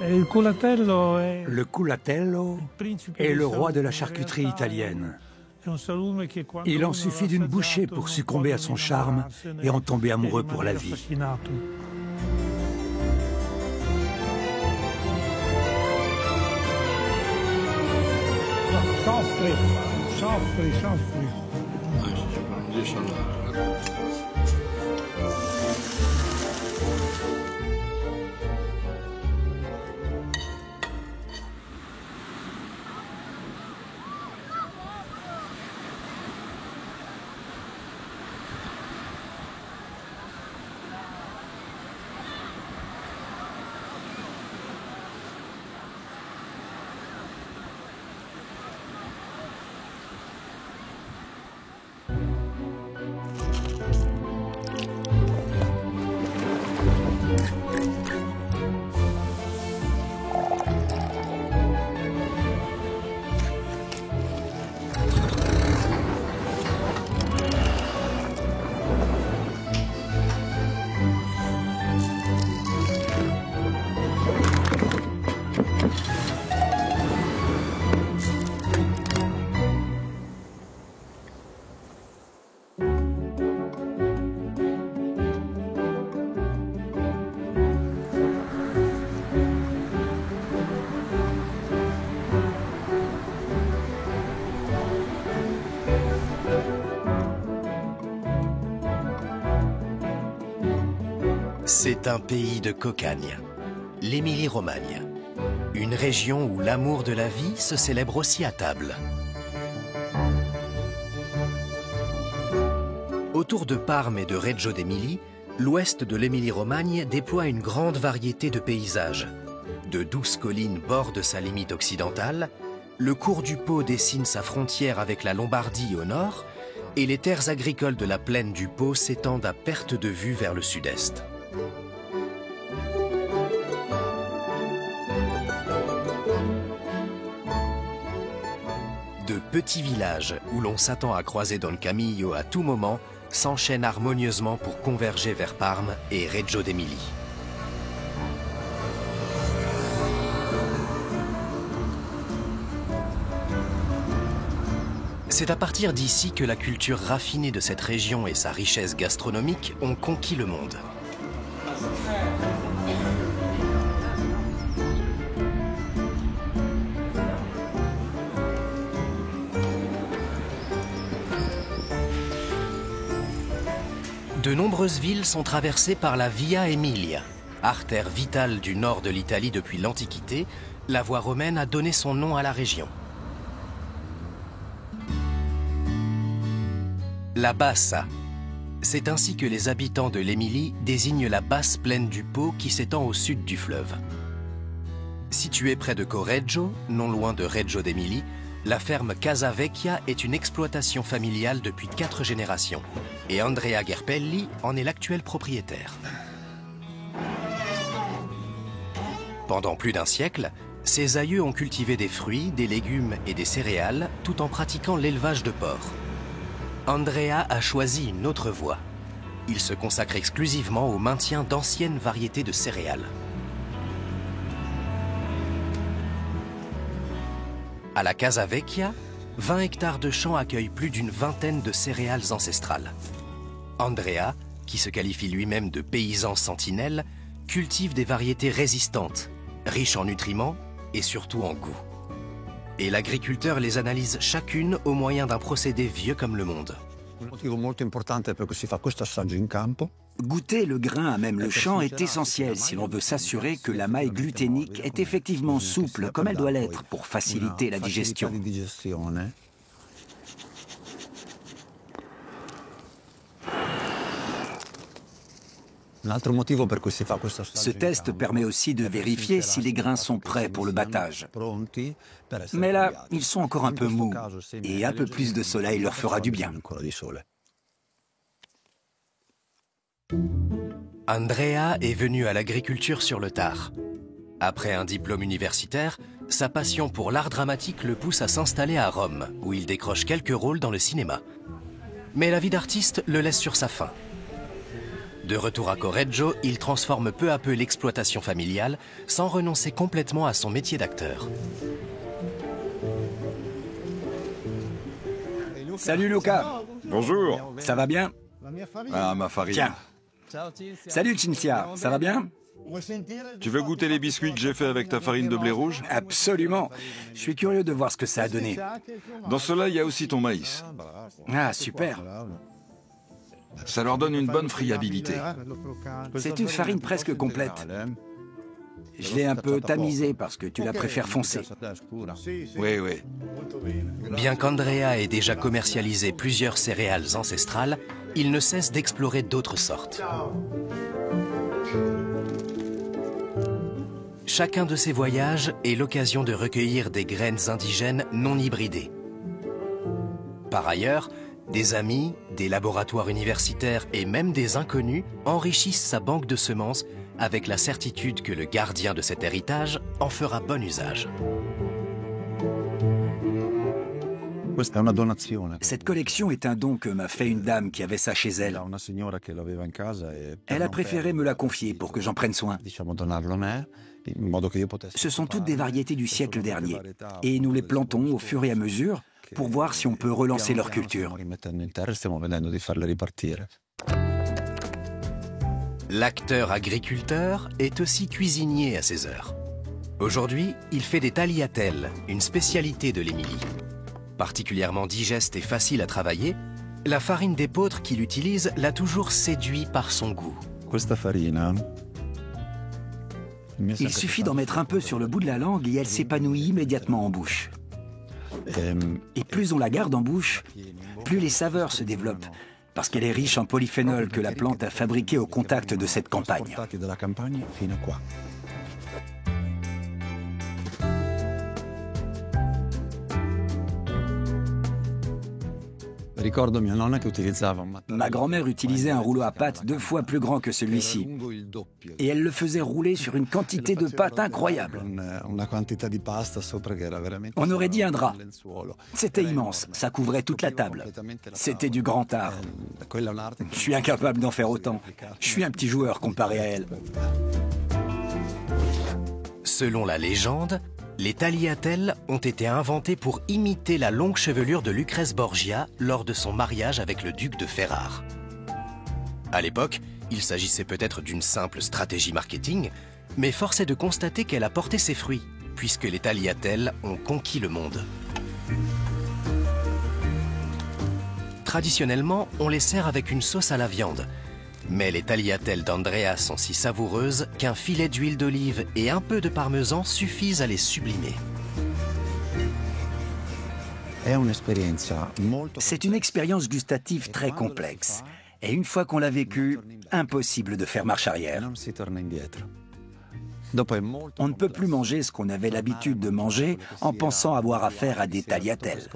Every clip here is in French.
Le culatello est le roi de la charcuterie italienne. Il en suffit d'une bouchée pour succomber à son charme et en tomber amoureux pour la vie. Soffri. C'est un pays de cocagne, l'Émilie-Romagne. Une région où l'amour de la vie se célèbre aussi à table. Autour de Parme et de Reggio d'Émilie, l'ouest de l'Émilie-Romagne déploie une grande variété de paysages. De douces collines bordent sa limite occidentale, le cours du Pô dessine sa frontière avec la Lombardie au nord, et les terres agricoles de la plaine du Pô s'étendent à perte de vue vers le sud-est. De petits villages où l'on s'attend à croiser Don Camillo à tout moment s'enchaînent harmonieusement pour converger vers Parme et Reggio d'Émilie. C'est à partir d'ici que la culture raffinée de cette région et sa richesse gastronomique ont conquis le monde. De nombreuses villes sont traversées par la Via Emilia. Artère vitale du nord de l'Italie depuis l'Antiquité, la voie romaine a donné son nom à la région. La Bassa. C'est ainsi que les habitants de l'Émilie désignent la basse plaine du Pô qui s'étend au sud du fleuve. Située près de Correggio, non loin de Reggio d'Émilie, la ferme Casa Vecchia est une exploitation familiale depuis 4 générations et Andrea Gerpelli en est l'actuel propriétaire. Pendant plus d'un siècle, ses aïeux ont cultivé des fruits, des légumes et des céréales tout en pratiquant l'élevage de porcs. Andrea a choisi une autre voie. Il se consacre exclusivement au maintien d'anciennes variétés de céréales. À la Casa Vecchia, 20 hectares de champs accueillent plus d'une vingtaine de céréales ancestrales. Andrea, qui se qualifie lui-même de paysan sentinelle, cultive des variétés résistantes, riches en nutriments et surtout en goût. Et l'agriculteur les analyse chacune au moyen d'un procédé vieux comme le monde. Goûter le grain à même le champ est essentiel si l'on veut s'assurer que la maille gluténique est effectivement souple comme elle doit l'être pour faciliter la digestion. Ce test permet aussi de vérifier si les grains sont prêts pour le battage. Mais là, ils sont encore un peu mous et un peu plus de soleil leur fera du bien. Andrea est venu à l'agriculture sur le tard. Après un diplôme universitaire, sa passion pour l'art dramatique le pousse à s'installer à Rome, où il décroche quelques rôles dans le cinéma. Mais la vie d'artiste le laisse sur sa faim. De retour à Correggio, il transforme peu à peu l'exploitation familiale sans renoncer complètement à son métier d'acteur. Salut Luca. Bonjour. Ça va bien? Ah, ma farine. Tiens. Salut Cinzia, ça va bien? Tu veux goûter les biscuits que j'ai fait avec ta farine de blé rouge? Absolument. Je suis curieux de voir ce que ça a donné. Dans cela, il y a aussi ton maïs. Ah, super. Ça leur donne une bonne friabilité. C'est une farine presque complète. Je l'ai un peu tamisée parce que tu la préfères foncée. Oui, oui. Bien qu'Andrea ait déjà commercialisé plusieurs céréales ancestrales, il ne cesse d'explorer d'autres sortes. Chacun de ces voyages est l'occasion de recueillir des graines indigènes non hybridées. Par ailleurs, des amis, des laboratoires universitaires et même des inconnus enrichissent sa banque de semences avec la certitude que le gardien de cet héritage en fera bon usage. Cette collection est un don que m'a fait une dame qui avait ça chez elle. Elle a préféré me la confier pour que j'en prenne soin. Ce sont toutes des variétés du siècle dernier et nous les plantons au fur et à mesure pour voir si on peut relancer leur culture. L'acteur agriculteur est aussi cuisinier à ses heures. Aujourd'hui, il fait des tagliatelles, une spécialité de l'Émilie. Particulièrement digeste et facile à travailler, la farine d'épeautre qu'il utilise l'a toujours séduit par son goût. Il suffit d'en mettre un peu sur le bout de la langue et elle s'épanouit immédiatement en bouche. Et plus on la garde en bouche, plus les saveurs se développent, parce qu'elle est riche en polyphénol que la plante a fabriqué au contact de cette campagne. Ma grand-mère utilisait un rouleau à pâte 2 fois plus grand que celui-ci. Et elle le faisait rouler sur une quantité de pâte incroyable. On aurait dit un drap. C'était immense, ça couvrait toute la table. C'était du grand art. Je suis incapable d'en faire autant. Je suis un petit joueur comparé à elle. Selon la légende, les tagliatelles ont été inventées pour imiter la longue chevelure de Lucrèce Borgia lors de son mariage avec le duc de Ferrare. À l'époque, il s'agissait peut-être d'une simple stratégie marketing, mais force est de constater qu'elle a porté ses fruits, puisque les tagliatelles ont conquis le monde. Traditionnellement, on les sert avec une sauce à la viande. Mais les tagliatelles d'Andrea sont si savoureuses qu'un filet d'huile d'olive et un peu de parmesan suffisent à les sublimer. C'est une expérience gustative très complexe. Et une fois qu'on l'a vécue, impossible de faire marche arrière. On ne peut plus manger ce qu'on avait l'habitude de manger en pensant avoir affaire à des tagliatelles.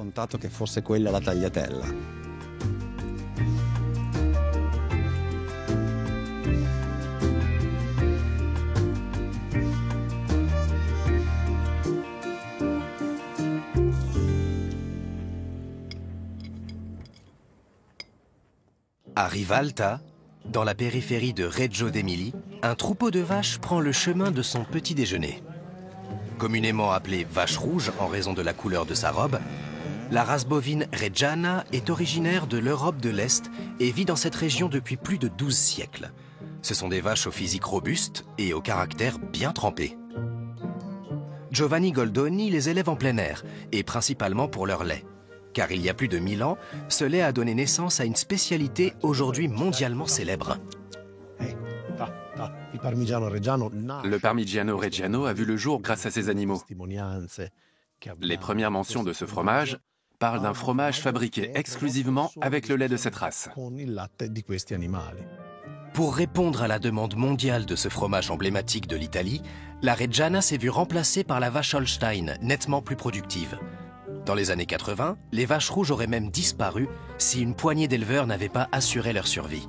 À Rivalta, dans la périphérie de Reggio d'Émilie, un troupeau de vaches prend le chemin de son petit déjeuner. Communément appelée vache rouge en raison de la couleur de sa robe, la race bovine Reggiana est originaire de l'Europe de l'Est et vit dans cette région depuis plus de 12 siècles. Ce sont des vaches au physique robuste et au caractère bien trempé. Giovanni Goldoni les élève en plein air, et principalement pour leur lait. Car il y a plus de 1000 ans, ce lait a donné naissance à une spécialité aujourd'hui mondialement célèbre. Le Parmigiano Reggiano a vu le jour grâce à ces animaux. Les premières mentions de ce fromage parlent d'un fromage fabriqué exclusivement avec le lait de cette race. Pour répondre à la demande mondiale de ce fromage emblématique de l'Italie, la Reggiana s'est vue remplacée par la vache Holstein, nettement plus productive. Dans les années 80, les vaches rouges auraient même disparu si une poignée d'éleveurs n'avait pas assuré leur survie.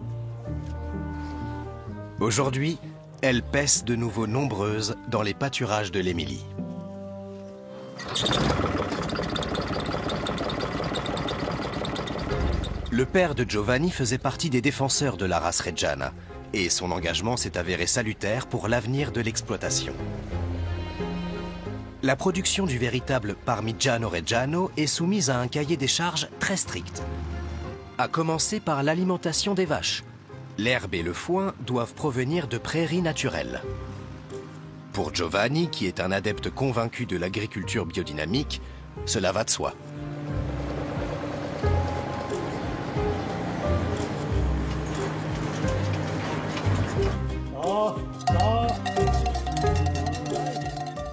Aujourd'hui, elles paissent de nouveau nombreuses dans les pâturages de l'Émilie. Le père de Giovanni faisait partie des défenseurs de la race Reggiana, Et son engagement s'est avéré salutaire pour l'avenir de l'exploitation. La production du véritable Parmigiano Reggiano est soumise à un cahier des charges très strict. À commencer par l'alimentation des vaches. L'herbe et le foin doivent provenir de prairies naturelles. Pour Giovanni, qui est un adepte convaincu de l'agriculture biodynamique, cela va de soi.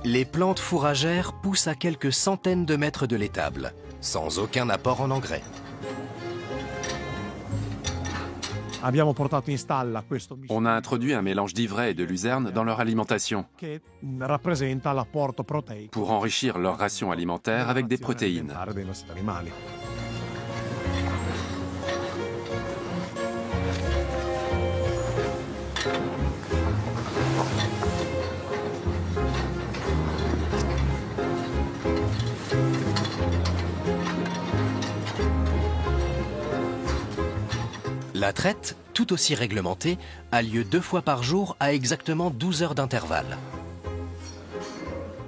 Les plantes fourragères poussent à quelques centaines de mètres de l'étable, sans aucun apport en engrais. On a introduit un mélange d'ivraie et de luzerne dans leur alimentation pour enrichir leur ration alimentaire avec des protéines. La traite, tout aussi réglementée, a lieu 2 fois par jour à exactement 12 heures d'intervalle.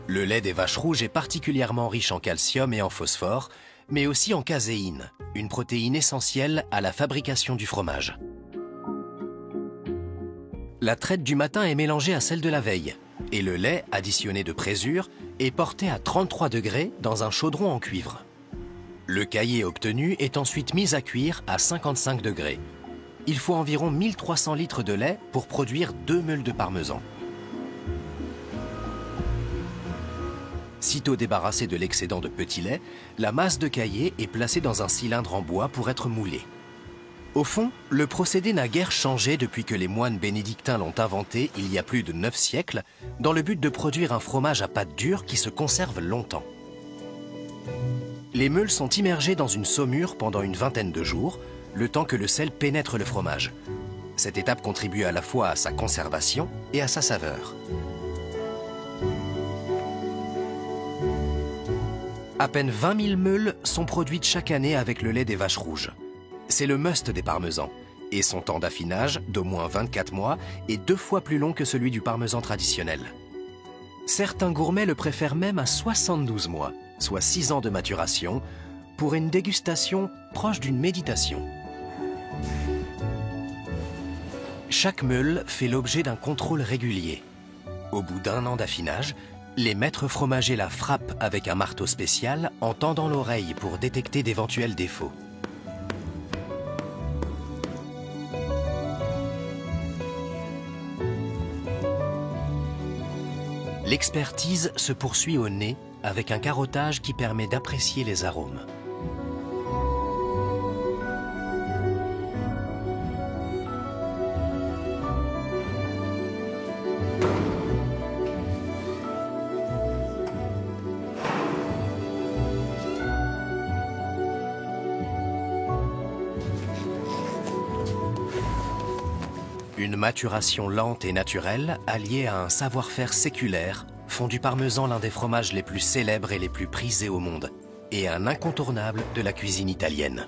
Le lait des vaches rouges est particulièrement riche en calcium et en phosphore, mais aussi en caséine, une protéine essentielle à la fabrication du fromage. La traite du matin est mélangée à celle de la veille, et le lait, additionné de présure, est porté à 33 degrés dans un chaudron en cuivre. Le caillé obtenu est ensuite mis à cuire à 55 degrés. Il faut environ 1300 litres de lait pour produire 2 meules de parmesan. Sitôt débarrassée de l'excédent de petit lait, la masse de caillé est placée dans un cylindre en bois pour être moulée. Au fond, le procédé n'a guère changé depuis que les moines bénédictins l'ont inventé il y a plus de 9 siècles, dans le but de produire un fromage à pâte dure qui se conserve longtemps. Les meules sont immergées dans une saumure pendant une vingtaine de jours, le temps que le sel pénètre le fromage. Cette étape contribue à la fois à sa conservation et à sa saveur. À peine 20 000 meules sont produites chaque année avec le lait des vaches rouges. C'est le must des parmesans, et son temps d'affinage, d'au moins 24 mois, est 2 fois plus long que celui du parmesan traditionnel. Certains gourmets le préfèrent même à 72 mois, soit 6 ans de maturation, pour une dégustation proche d'une méditation. Chaque meule fait l'objet d'un contrôle régulier. Au bout d'1 an d'affinage, les maîtres fromagers la frappent avec un marteau spécial en tendant l'oreille pour détecter d'éventuels défauts. L'expertise se poursuit au nez avec un carottage qui permet d'apprécier les arômes. Une maturation lente et naturelle, alliée à un savoir-faire séculaire, font du parmesan l'un des fromages les plus célèbres et les plus prisés au monde, et un incontournable de la cuisine italienne.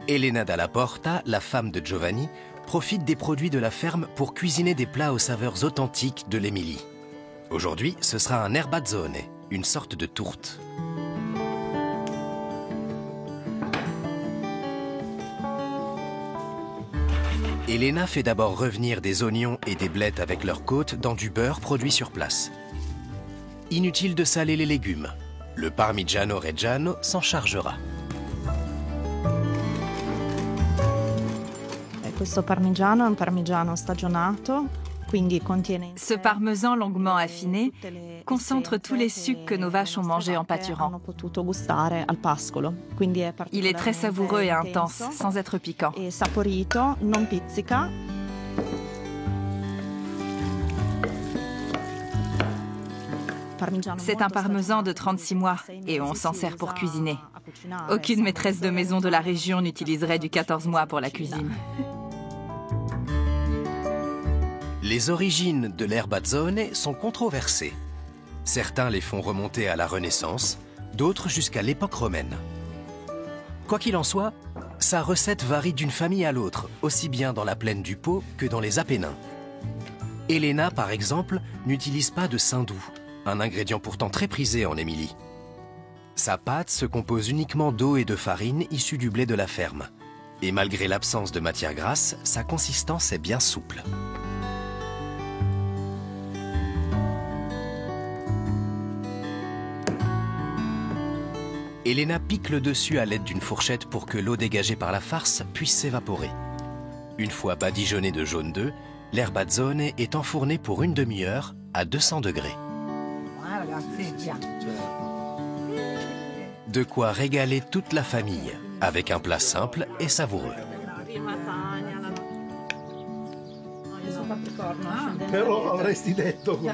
Elena Dalla Porta, la femme de Giovanni, profite des produits de la ferme pour cuisiner des plats aux saveurs authentiques de l'Émilie. Aujourd'hui, ce sera un erbazzone, une sorte de tourte. Elena fait d'abord revenir des oignons et des blettes avec leurs côtes dans du beurre produit sur place. Inutile de saler les légumes. Le Parmigiano Reggiano s'en chargera. Questo parmigiano è un parmigiano stagionato, quindi contiene. Ce parmesan longuement affiné concentre tous les sucs que nos vaches ont mangés en pâturant. Il est très savoureux et intense, sans être piquant. Et saporito, non pizzica. C'est un parmesan de 36 mois et on s'en sert pour cuisiner. Aucune maîtresse de maison de la région n'utiliserait du 14 mois pour la cuisine. Les origines de l'erbazzone sont controversées. Certains les font remonter à la Renaissance, d'autres jusqu'à l'époque romaine. Quoi qu'il en soit, sa recette varie d'une famille à l'autre, aussi bien dans la plaine du Pô que dans les Apennins. Elena, par exemple, n'utilise pas de saindoux, un ingrédient pourtant très prisé en Émilie. Sa pâte se compose uniquement d'eau et de farine issue du blé de la ferme. Et malgré l'absence de matière grasse, sa consistance est bien souple. Elena pique le dessus à l'aide d'une fourchette pour que l'eau dégagée par la farce puisse s'évaporer. Une fois badigeonnée de jaune d'œuf, l'erbazzone est enfournée pour une demi-heure à 200 degrés. De quoi régaler toute la famille avec un plat simple et savoureux. Però avresti detto come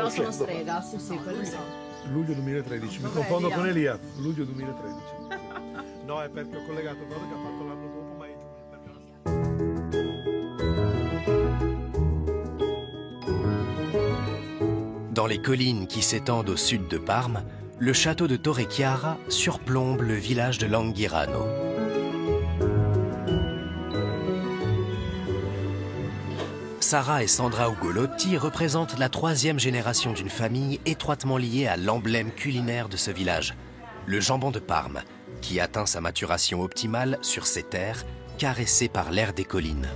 luglio 2013, mi confondo con Elia, luglio 2013. No, è perché ho collegato quello che ha fatto l'anno dopo, ma è Dans les collines qui s'étendent au sud de Parme, le château de Torre-Chiara surplombe le village de Langhirano. Sara et Sandra Ugolotti représentent la troisième génération d'une famille étroitement liée à l'emblème culinaire de ce village, le jambon de Parme, qui atteint sa maturation optimale sur ces terres, caressées par l'air des collines.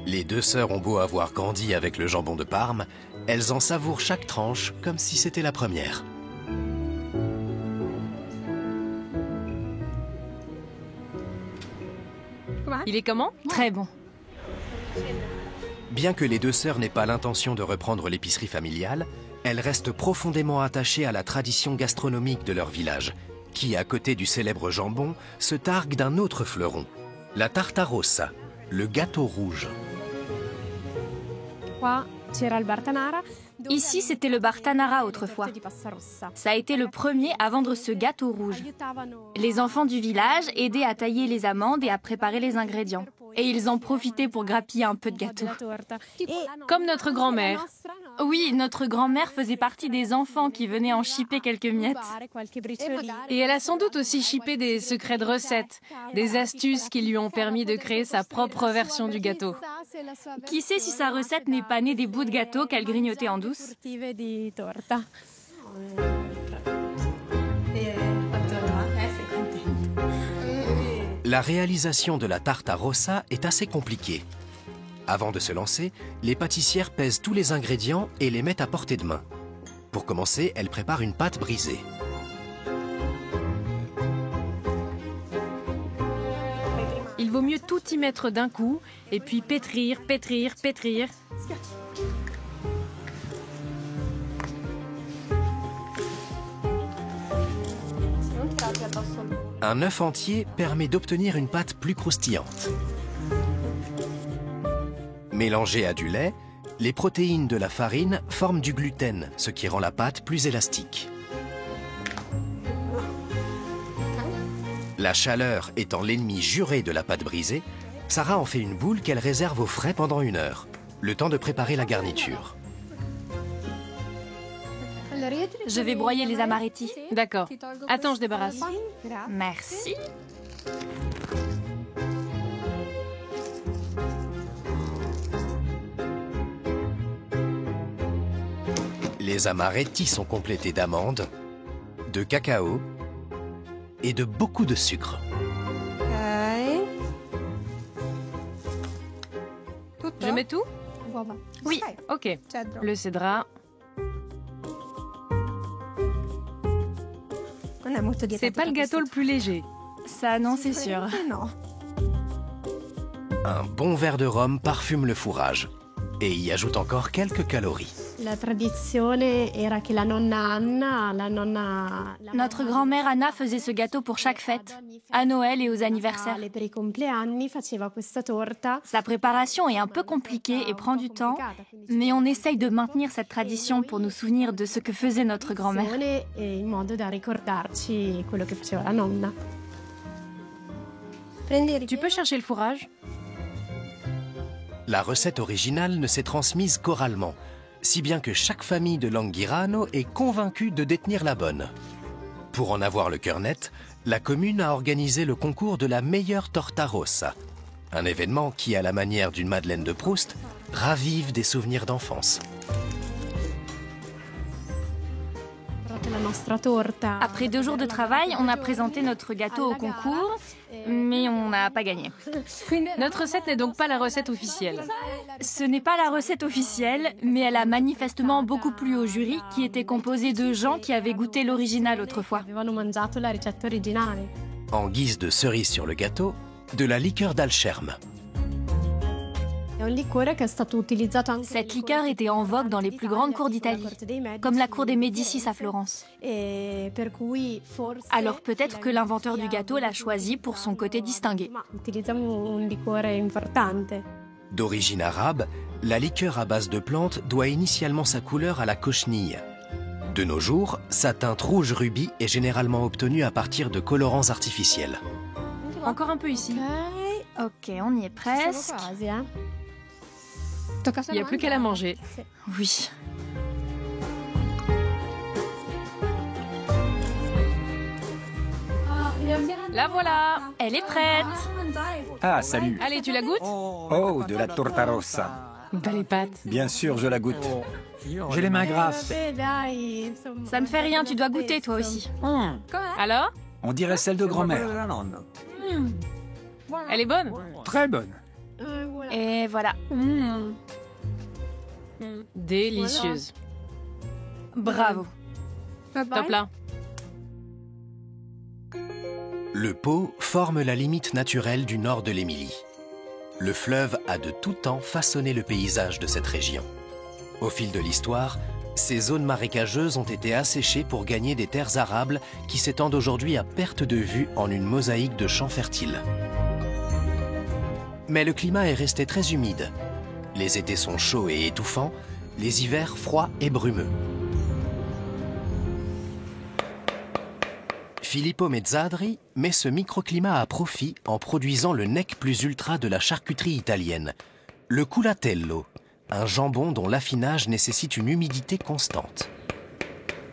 Les deux sœurs ont beau avoir grandi avec le jambon de Parme, elles en savourent chaque tranche comme si c'était la première. Il est comment? Très bon. Bien que les deux sœurs n'aient pas l'intention de reprendre l'épicerie familiale, elles restent profondément attachées à la tradition gastronomique de leur village, qui, à côté du célèbre jambon, se targue d'un autre fleuron, la tarta rossa, le gâteau rouge. Ici, c'était le Bartanara autrefois. Ça a été le premier à vendre ce gâteau rouge. Les enfants du village aidaient à tailler les amandes et à préparer les ingrédients. Et ils en profitaient pour grappiller un peu de gâteau. Comme notre grand-mère. Oui, notre grand-mère faisait partie des enfants qui venaient en chipper quelques miettes. Et elle a sans doute aussi chippé des secrets de recettes, des astuces qui lui ont permis de créer sa propre version du gâteau. Qui sait si sa recette n'est pas née des bouts de gâteau qu'elle grignotait en douce? La réalisation de la tarta rossa est assez compliquée. Avant de se lancer, les pâtissières pèsent tous les ingrédients et les mettent à portée de main. Pour commencer, elles préparent une pâte brisée. Il vaut mieux tout y mettre d'un coup, et puis pétrir, pétrir, pétrir. Un œuf entier permet d'obtenir une pâte plus croustillante. Mélangée à du lait, les protéines de la farine forment du gluten, ce qui rend la pâte plus élastique. La chaleur étant l'ennemi juré de la pâte brisée, Sara en fait une boule qu'elle réserve au frais pendant 1 heure, le temps de préparer la garniture. Je vais broyer les amaretti. D'accord. Attends, je débarrasse. Merci. Les amaretti sont complétés d'amandes, de cacao et de beaucoup de sucre. Je mets tout? Oui. Ok. Le cédra. C'est pas le gâteau le plus léger. Ça, non, c'est sûr. Un bon verre de rhum parfume le fourrage et y ajoute encore quelques calories. Notre grand-mère Anna faisait ce gâteau pour chaque fête, à Noël et aux anniversaires. Sa préparation est un peu compliquée et prend du temps, mais on essaye de maintenir cette tradition pour nous souvenir de ce que faisait notre grand-mère. Tu peux chercher le fourrage? La recette originale ne s'est transmise qu'oralement, si bien que chaque famille de Langhirano est convaincue de détenir la bonne. Pour en avoir le cœur net, la commune a organisé le concours de la meilleure torta rossa, un événement qui, à la manière d'une Madeleine de Proust, ravive des souvenirs d'enfance. Après 2 jours de travail, on a présenté notre gâteau au concours, mais on n'a pas gagné. Notre recette n'est donc pas la recette officielle. Ce n'est pas la recette officielle, mais elle a manifestement beaucoup plu au jury, qui était composé de gens qui avaient goûté l'original autrefois. En guise de cerise sur le gâteau, de la liqueur d'Alscherme. Cette liqueur était en vogue dans les plus grandes cours d'Italie, comme la cour des Médicis à Florence. Alors peut-être que l'inventeur du gâteau l'a choisi pour son côté distingué. D'origine arabe, la liqueur à base de plantes doit initialement sa couleur à la cochenille. De nos jours, sa teinte rouge rubis est généralement obtenue à partir de colorants artificiels. Encore un peu ici. Ok, on y est presque. Il n'y a plus qu'à la manger. Oui. La voilà. Elle est prête. Ah, salut. Allez, tu la goûtes? Oh, de la torta rossa. Pas les pâtes. Bien sûr, je la goûte. J'ai les mains grasses. Ça ne fait rien, tu dois goûter toi aussi. Alors? On dirait celle de grand-mère. Elle est bonne? Très bonne. Et voilà. Délicieuse. Bravo. Top là. Le Pô forme la limite naturelle du nord de l'Émilie. Le fleuve a de tout temps façonné le paysage de cette région. Au fil de l'histoire, ces zones marécageuses ont été asséchées pour gagner des terres arables qui s'étendent aujourd'hui à perte de vue en une mosaïque de champs fertiles. Mais le climat est resté très humide. Les étés sont chauds et étouffants, les hivers froids et brumeux. Filippo Mezzadri met ce microclimat à profit en produisant le nec plus ultra de la charcuterie italienne, le culatello, un jambon dont l'affinage nécessite une humidité constante.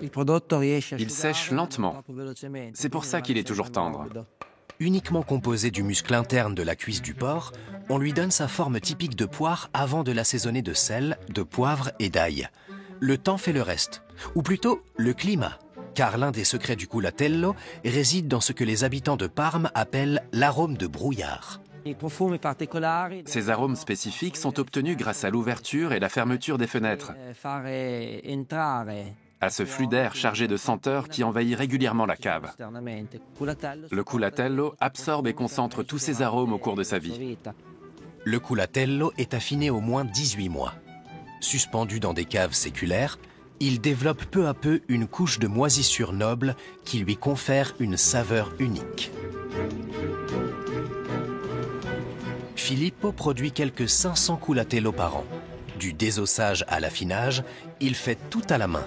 Il sèche lentement. C'est pour ça qu'il est toujours tendre. Uniquement composé du muscle interne de la cuisse du porc, on lui donne sa forme typique de poire avant de l'assaisonner de sel, de poivre et d'ail. Le temps fait le reste, ou plutôt le climat, car l'un des secrets du culatello réside dans ce que les habitants de Parme appellent l'arôme de brouillard. Ces arômes spécifiques sont obtenus grâce à l'ouverture et la fermeture des fenêtres, à ce flux d'air chargé de senteurs qui envahit régulièrement la cave. Le culatello absorbe et concentre tous ces arômes au cours de sa vie. Le culatello est affiné au moins 18 mois. Suspendu dans des caves séculaires, il développe peu à peu une couche de moisissure noble qui lui confère une saveur unique. Filippo produit quelques 500 culatello par an. Du désossage à l'affinage, il fait tout à la main.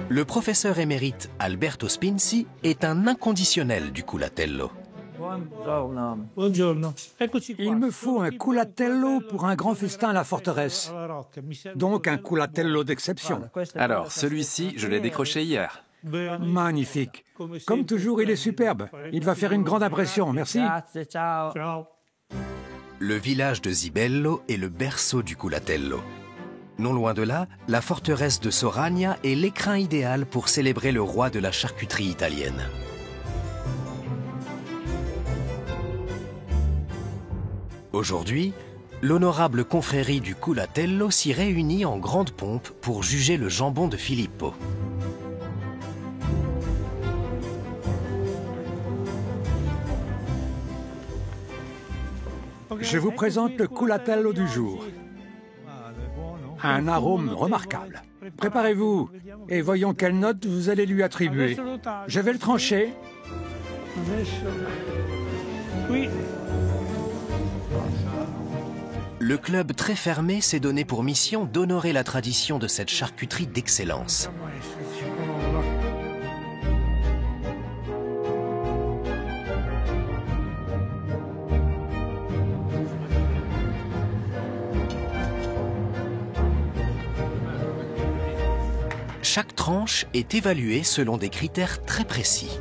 Le professeur émérite Alberto Spinzi est un inconditionnel du culatello. Il me faut un culatello pour un grand festin à la forteresse. Donc un culatello d'exception. Alors, celui-ci, je l'ai décroché hier. Magnifique. Comme toujours, il est superbe. Il va faire une grande impression. Merci. Le village de Zibello est le berceau du culatello. Non loin de là, la forteresse de Soragna est l'écrin idéal pour célébrer le roi de la charcuterie italienne. Aujourd'hui, l'honorable confrérie du culatello s'y réunit en grande pompe pour juger le jambon de Filippo. Je vous présente le culatello du jour. Un arôme remarquable. Préparez-vous et voyons quelle note vous allez lui attribuer. Je vais le trancher. Oui. Le club très fermé s'est donné pour mission d'honorer la tradition de cette charcuterie d'excellence. Chaque tranche est évaluée selon des critères très précis.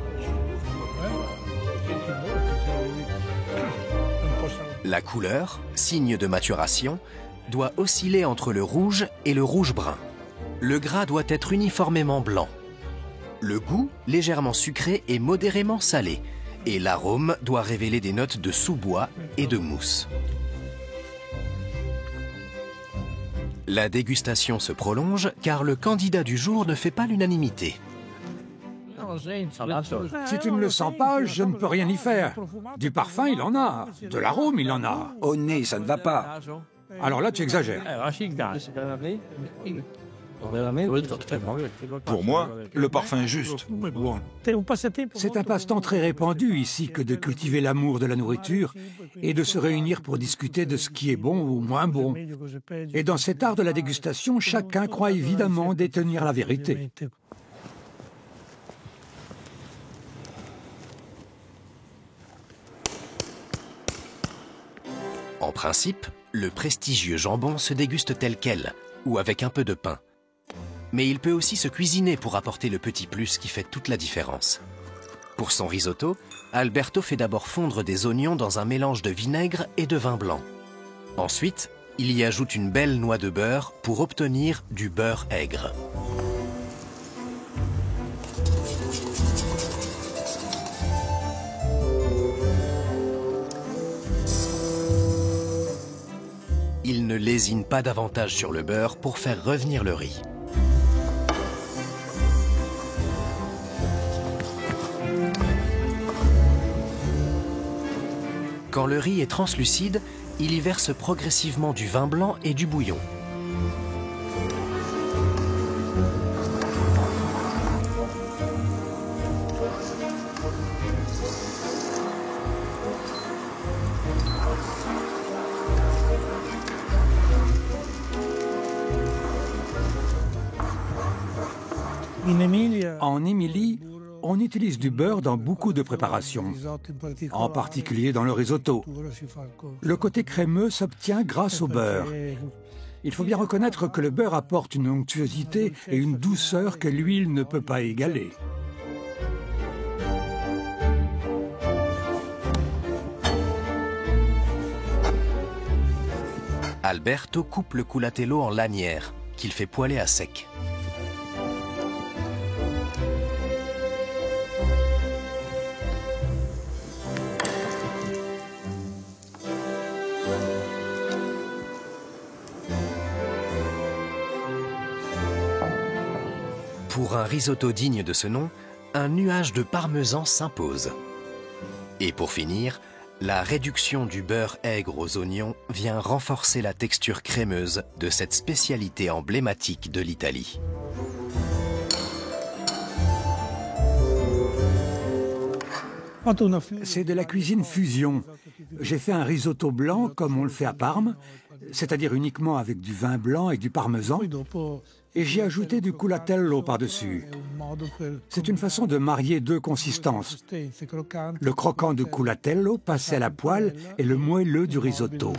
La couleur, signe de maturation, doit osciller entre le rouge et le rouge-brun. Le gras doit être uniformément blanc. Le goût, légèrement sucré et modérément salé. Et l'arôme doit révéler des notes de sous-bois et de mousse. La dégustation se prolonge car le candidat du jour ne fait pas l'unanimité. Si tu ne le sens pas, je ne peux rien y faire. Du parfum, il en a. De l'arôme, il en a. Au nez, ça ne va pas. Alors là, tu exagères. Pour moi, le parfum est juste. C'est un passe-temps très répandu ici que de cultiver l'amour de la nourriture et de se réunir pour discuter de ce qui est bon ou moins bon. Et dans cet art de la dégustation, chacun croit évidemment détenir la vérité. En principe, le prestigieux jambon se déguste tel quel, ou avec un peu de pain. Mais il peut aussi se cuisiner pour apporter le petit plus qui fait toute la différence. Pour son risotto, Alberto fait d'abord fondre des oignons dans un mélange de vinaigre et de vin blanc. Ensuite, il y ajoute une belle noix de beurre pour obtenir du beurre aigre. Il ne lésine pas davantage sur le beurre pour faire revenir le riz. Quand le riz est translucide, il y verse progressivement du vin blanc et du bouillon. En Émilie, on utilise du beurre dans beaucoup de préparations, en particulier dans le risotto. Le côté crémeux s'obtient grâce au beurre. Il faut bien reconnaître que le beurre apporte une onctuosité et une douceur que l'huile ne peut pas égaler. Alberto coupe le culatello en lanières, qu'il fait poêler à sec. Pour un risotto digne de ce nom, un nuage de parmesan s'impose. Et pour finir, la réduction du beurre aigre aux oignons vient renforcer la texture crémeuse de cette spécialité emblématique de l'Italie. C'est de la cuisine fusion. J'ai fait un risotto blanc comme on le fait à Parme, c'est-à-dire uniquement avec du vin blanc et du parmesan, et j'ai ajouté du culatello par-dessus. C'est une façon de marier deux consistances. Le croquant du culatello passé à la poêle et le moelleux du risotto.